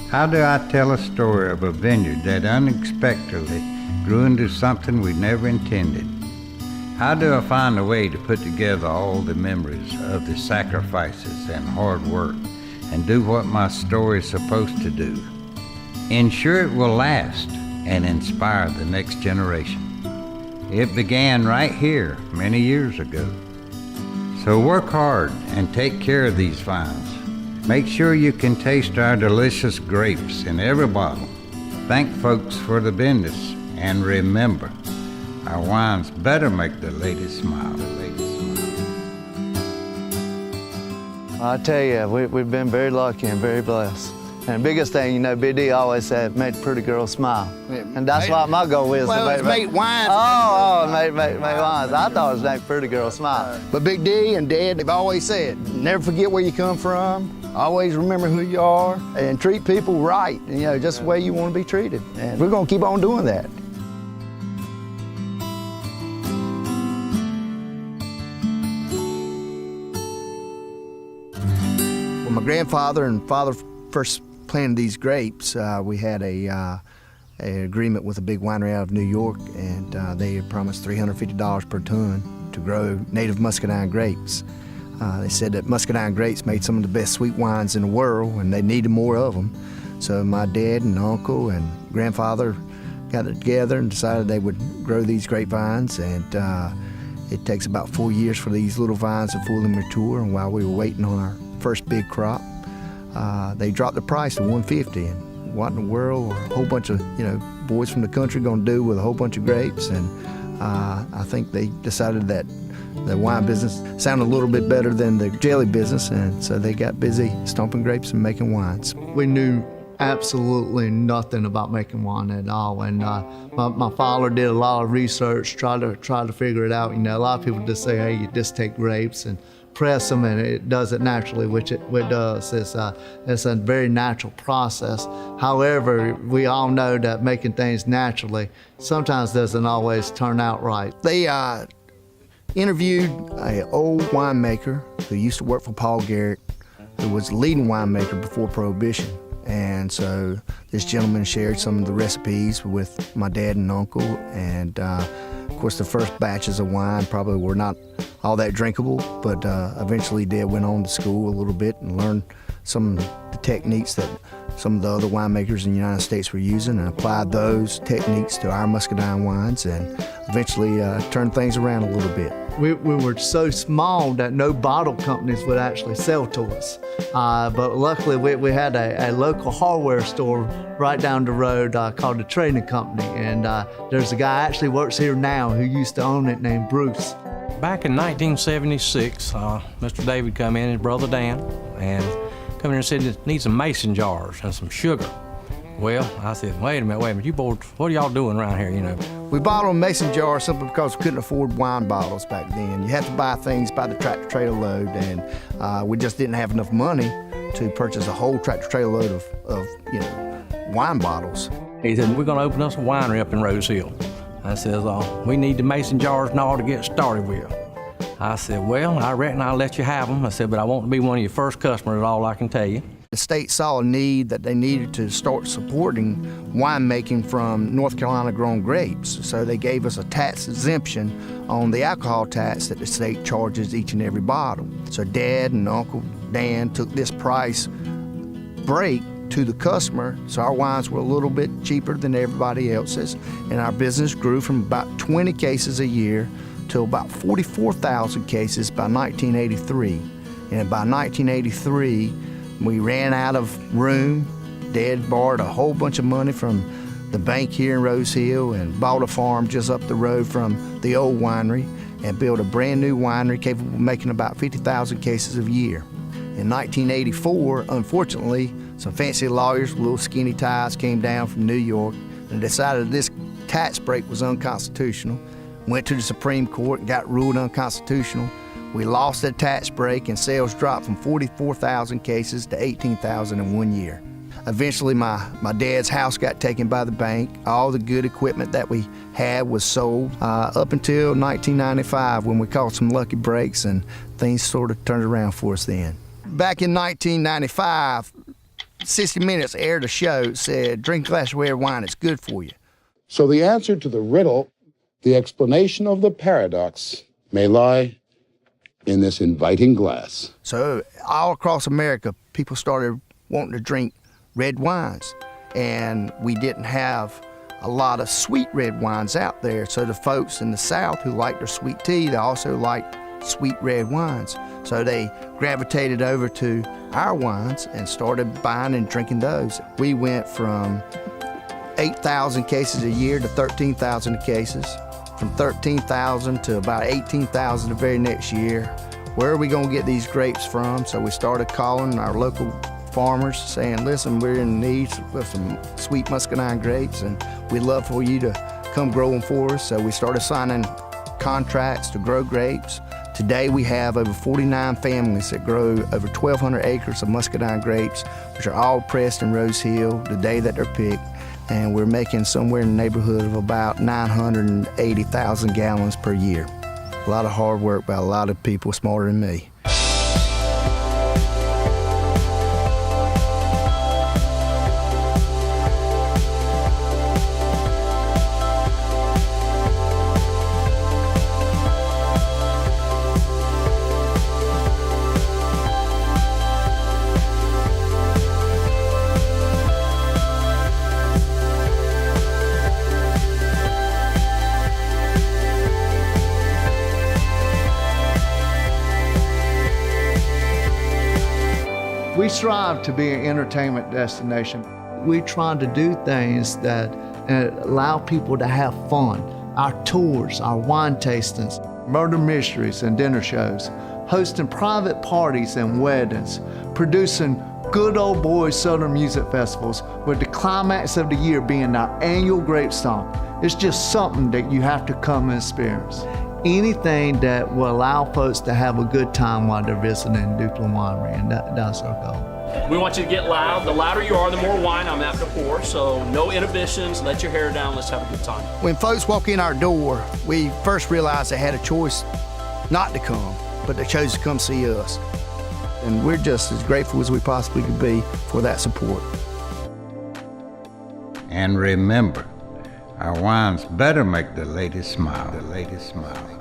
How do I tell a story of a vineyard that unexpectedly grew into something we never intended? How do I find a way to put together all the memories of the sacrifices and hard work and do what my story is supposed to do? Ensure it will last and inspire the next generation. It began right here many years ago. So work hard and take care of these vines. Make sure you can taste our delicious grapes in every bottle. Thank folks for the business, and remember, our wines better make the ladies smile. I tell you, we've been very lucky and very blessed. And the biggest thing, you know, BD always said, make pretty girls smile. And that's what my goal is. Well, to it's make wines. Make wines. I thought it was make pretty girls smile. But Big D and Dad, they've always said, never forget where you come from. Always remember who you are and treat people right, you know, just the way you want to be treated. And we're going to keep on doing that. When my grandfather and father first planted these grapes, we had an agreement with a big winery out of New York, and they had promised $350 per ton to grow native muscadine grapes. They said that muscadine grapes made some of the best sweet wines in the world, and they needed more of them. So my dad and uncle and grandfather got it together and decided they would grow these grapevines, and it takes about 4 years for these little vines to fully mature. And while we were waiting on our first big crop, they dropped the price to $150. And what in the world are a whole bunch of boys from the country going to do with a whole bunch of grapes? And I think they decided that the wine business sounded a little bit better than the jelly business, and so they got busy stomping grapes and making wines. We knew absolutely nothing about making wine at all, and my father did a lot of research, tried to figure it out. You know, a lot of people just say, hey, you just take grapes and press them, and it does it naturally, which it does. It's a very natural process. However, we all know that making things naturally sometimes doesn't always turn out right. They interviewed an old winemaker who used to work for Paul Garrett, who was the leading winemaker before Prohibition. And so this gentleman shared some of the recipes with my dad and uncle, and of course the first batches of wine probably were not all that drinkable, but eventually Dad went on to school a little bit and learned some of the techniques that some of the other winemakers in the United States were using, and applied those techniques to our muscadine wines, and eventually turned things around a little bit. We were so small that no bottle companies would actually sell to us. But luckily we had a local hardware store right down the road called the Trading Company, and there's a guy actually works here now who used to own it named Bruce. Back in 1976, Mr. David come in, his brother Dan, and come in and said it needs some mason jars and some sugar. Well, I said, wait a minute, you boys, what are y'all doing around here, you know? We bought them mason jars simply because we couldn't afford wine bottles back then. You had to buy things by the tractor-trailer load, and we just didn't have enough money to purchase a whole tractor-trailer load of wine bottles. He said, we're gonna open us a winery up in Rose Hill. I said, we need the mason jars and all to get started with. I said, well, I reckon I'll let you have them. I said, but I want to be one of your first customers, all I can tell you. The state saw a need that they needed to start supporting winemaking from North Carolina grown grapes. So they gave us a tax exemption on the alcohol tax that the state charges each and every bottle. So Dad and Uncle Dan took this price break to the customer, so our wines were a little bit cheaper than everybody else's, and our business grew from about 20 cases a year to about 44,000 cases by 1983. And by 1983, we ran out of room. Dad borrowed a whole bunch of money from the bank here in Rose Hill and bought a farm just up the road from the old winery and built a brand new winery capable of making about 50,000 cases a year. In 1984, unfortunately, some fancy lawyers with little skinny ties came down from New York and decided this tax break was unconstitutional. Went to the Supreme Court and got ruled unconstitutional. We lost that tax break, and sales dropped from 44,000 cases to 18,000 in 1 year. Eventually, my dad's house got taken by the bank. All the good equipment that we had was sold up until 1995, when we caught some lucky breaks and things sort of turned around for us then. Back in 1995, 60 Minutes aired a show that said, drink a glass of red wine, it's good for you. So the answer to the riddle, the explanation of the paradox, may lie in this inviting glass. So all across America, people started wanting to drink red wines. And we didn't have a lot of sweet red wines out there. So the folks in the South who liked their sweet tea, they also liked sweet red wines. So they gravitated over to our wines and started buying and drinking those. We went from 8,000 cases a year to 13,000 cases, from 13,000 to about 18,000 the very next year. Where are we gonna get these grapes from? So we started calling our local farmers saying, listen, we're in need of some sweet muscadine grapes and we'd love for you to come grow them for us. So we started signing contracts to grow grapes. Today we have over 49 families that grow over 1,200 acres of muscadine grapes, which are all pressed in Rose Hill the day that they're picked. And we're making somewhere in the neighborhood of about 980,000 gallons per year. A lot of hard work by a lot of people smarter than me. We strive to be an entertainment destination. We try to do things that allow people to have fun. Our tours, our wine tastings, murder mysteries and dinner shows, hosting private parties and weddings, producing good old boys Southern music festivals with the climax of the year being our annual grape stomp. It's just something that you have to come and experience. Anything that will allow folks to have a good time while they're visiting Duplin Winery, and that's our goal. We want you to get loud. The louder you are, the more wine I'm apt to pour, so no inhibitions, let your hair down, let's have a good time. When folks walk in our door, we first realize they had a choice not to come, but they chose to come see us. And we're just as grateful as we possibly could be for that support. And remember, our wines better make the ladies smile. The ladies smile.